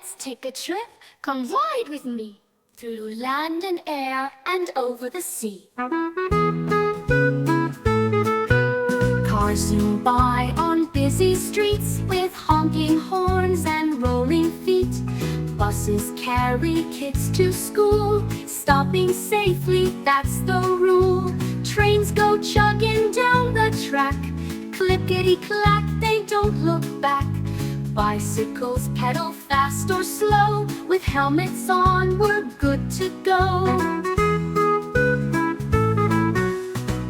Let's take a trip, come ride with me, through land and air and over the sea. Cars zoom by on busy streets with honking horns and rolling feet. Buses carry kids to school, stopping safely, that's the rule. Trains go chugging down the track, clickety-clack, they don't look back. Bicycles pedal fast or slow, with helmets on, we're good to go.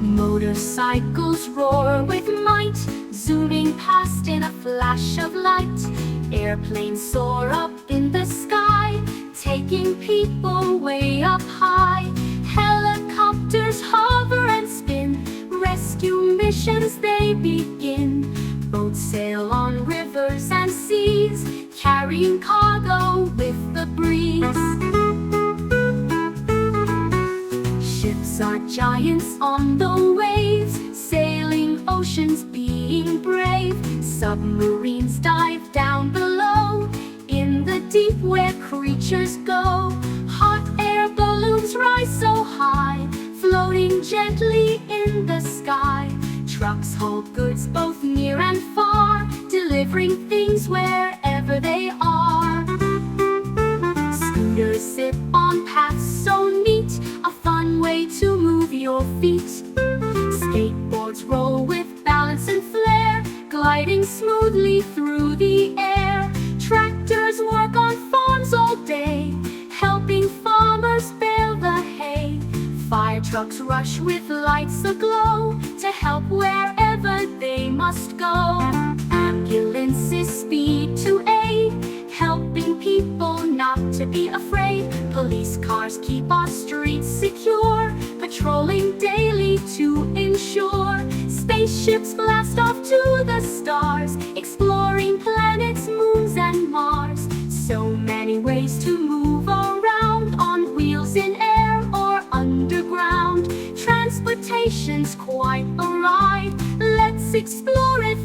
Motorcycles roar with might, zooming past in a flash of light. Airplanes soar up in the sky, taking people way up high. Helicopters hover and spin, rescue missions they begin. Boats sail on rivers and seas, carrying cargo with the breeze. Ships are giants on the waves, sailing oceans being brave. Submarines dive down below, in the deep where creatures go. Hot air balloons rise so high, floating gently in the sky. Trucks hold goods both near and far, delivering things wherever they are. Scooters zip on paths so neat, a fun way to move your feet. Skateboards roll with balance and flair, gliding smoothly through the air. Tractors work on farms all day, helping farmers bale the hay. Fire trucks rush with lights aglow, to help wherever they must go. Ambulances speed to aid, helping people not to be afraid. Police cars keep our streets secure, patrolling daily to ensure. Spaceships blast off to the stars, exploring planets, moons and Mars. So many ways to move around, on wheels, in air or underground. Transportation's quite a ride, let's explore it